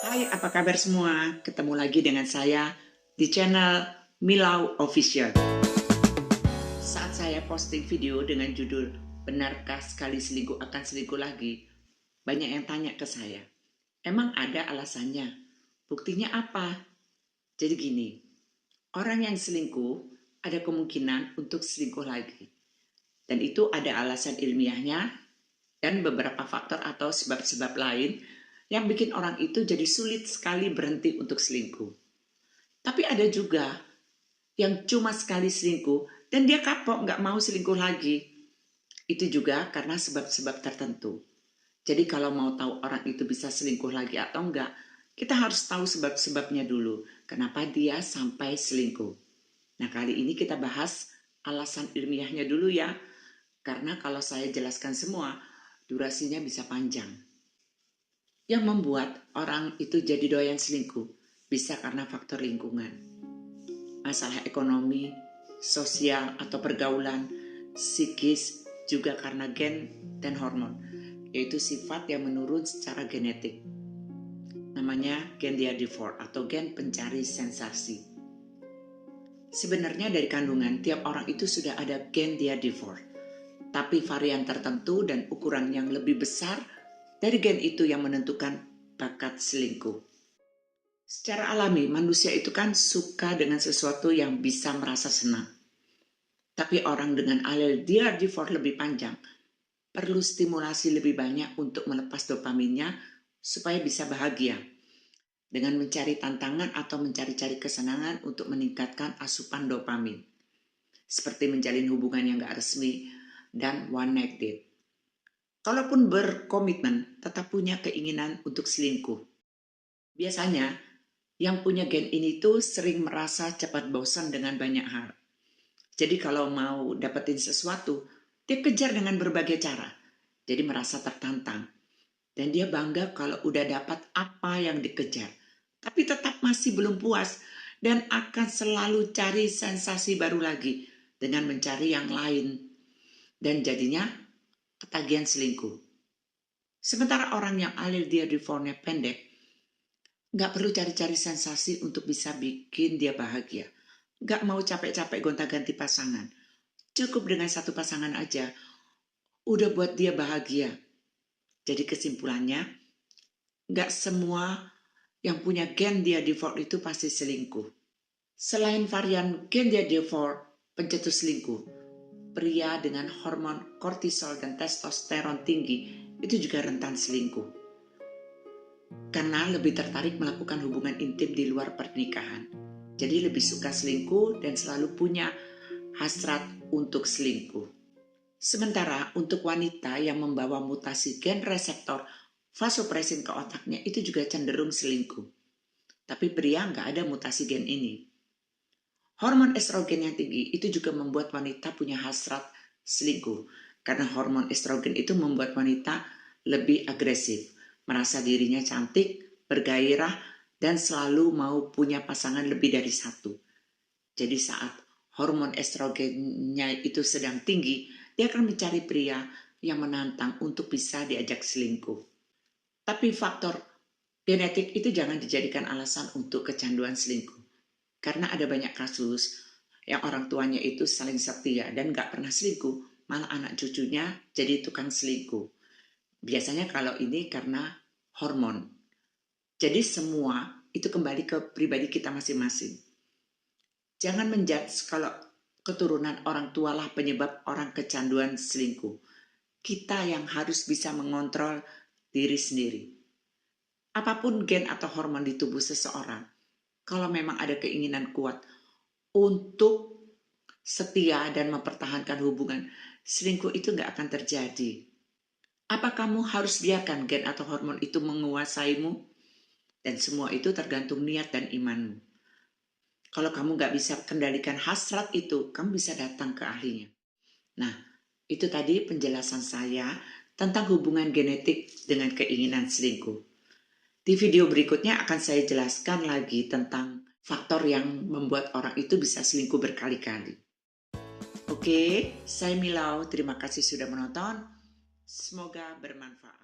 Hai, apa kabar semua? Ketemu lagi dengan saya di channel Milau Official. Saat saya posting video dengan judul "Benarkah sekali selingkuh akan selingkuh lagi?", banyak yang tanya ke saya, emang ada alasannya? Buktinya apa? Jadi gini, orang yang selingkuh ada kemungkinan untuk selingkuh lagi. Dan itu ada alasan ilmiahnya dan beberapa faktor atau sebab-sebab lain yang bikin orang itu jadi sulit sekali berhenti untuk selingkuh. Tapi ada juga yang cuma sekali selingkuh dan dia kapok nggak mau selingkuh lagi. Itu juga karena sebab-sebab tertentu. Jadi kalau mau tahu orang itu bisa selingkuh lagi atau enggak, kita harus tahu sebab-sebabnya dulu. Kenapa dia sampai selingkuh. Nah, kali ini kita bahas alasan ilmiahnya dulu ya. Karena kalau saya jelaskan semua, durasinya bisa panjang. Yang membuat orang itu jadi doyan selingkuh bisa karena faktor lingkungan, masalah ekonomi, sosial atau pergaulan, psikis, juga karena gen dan hormon, yaitu sifat yang menurun secara genetik. Namanya gen DHD4 atau gen pencari sensasi. Sebenarnya dari kandungan tiap orang itu sudah ada gen DHD4, tapi varian tertentu dan ukuran yang lebih besar dari gen itu yang menentukan bakat selingkuh. Secara alami, manusia itu kan suka dengan sesuatu yang bisa merasa senang. Tapi orang dengan alel DHD4 lebih panjang perlu stimulasi lebih banyak untuk melepas dopaminnya supaya bisa bahagia. Dengan mencari tantangan atau mencari-cari kesenangan untuk meningkatkan asupan dopamin. Seperti menjalin hubungan yang gak resmi dan one night date. Kalaupun berkomitmen, tetap punya keinginan untuk selingkuh. Biasanya, yang punya gen ini tuh sering merasa cepat bosan dengan banyak hal. Jadi kalau mau dapetin sesuatu, dia kejar dengan berbagai cara. Jadi merasa tertantang. Dan dia bangga kalau udah dapat apa yang dikejar. Tapi tetap masih belum puas dan akan selalu cari sensasi baru lagi dengan mencari yang lain. Dan jadinya ketagihan selingkuh. Sementara orang yang alel DHD4-nya pendek, gak perlu cari-cari sensasi untuk bisa bikin dia bahagia. Gak mau capek-capek gonta-ganti pasangan. Cukup dengan satu pasangan aja, udah buat dia bahagia. Jadi kesimpulannya, gak semua yang punya gen DHD4 itu pasti selingkuh. Selain varian gen DHD4 pencetus selingkuh, pria dengan hormon kortisol dan testosteron tinggi itu juga rentan selingkuh. Karena lebih tertarik melakukan hubungan intim di luar pernikahan. Jadi lebih suka selingkuh dan selalu punya hasrat untuk selingkuh. Sementara untuk wanita yang membawa mutasi gen reseptor vasopressin ke otaknya itu juga cenderung selingkuh. Tapi pria nggak ada mutasi gen ini. Hormon estrogen yang tinggi itu juga membuat wanita punya hasrat selingkuh. Karena hormon estrogen itu membuat wanita lebih agresif, merasa dirinya cantik, bergairah, dan selalu mau punya pasangan lebih dari satu. Jadi saat hormon estrogennya itu sedang tinggi, dia akan mencari pria yang menantang untuk bisa diajak selingkuh. Tapi faktor genetik itu jangan dijadikan alasan untuk kecanduan selingkuh. Karena ada banyak kasus yang orang tuanya itu saling setia dan gak pernah selingkuh, malah anak cucunya jadi tukang selingkuh. Biasanya kalau ini karena hormon. Jadi semua itu kembali ke pribadi kita masing-masing. Jangan menjudge kalau keturunan orang tua lah penyebab orang kecanduan selingkuh. Kita yang harus bisa mengontrol diri sendiri. Apapun gen atau hormon di tubuh seseorang, kalau memang ada keinginan kuat untuk setia dan mempertahankan hubungan, selingkuh itu gak akan terjadi. Apa kamu harus biarkan gen atau hormon itu menguasaimu? Dan semua itu tergantung niat dan imanmu. Kalau kamu gak bisa kendalikan hasrat itu, kamu bisa datang ke ahlinya. Nah, itu tadi penjelasan saya tentang hubungan genetik dengan keinginan selingkuh. Di video berikutnya akan saya jelaskan lagi tentang faktor yang membuat orang itu bisa selingkuh berkali-kali. Oke, saya Milau. Terima kasih sudah menonton. Semoga bermanfaat.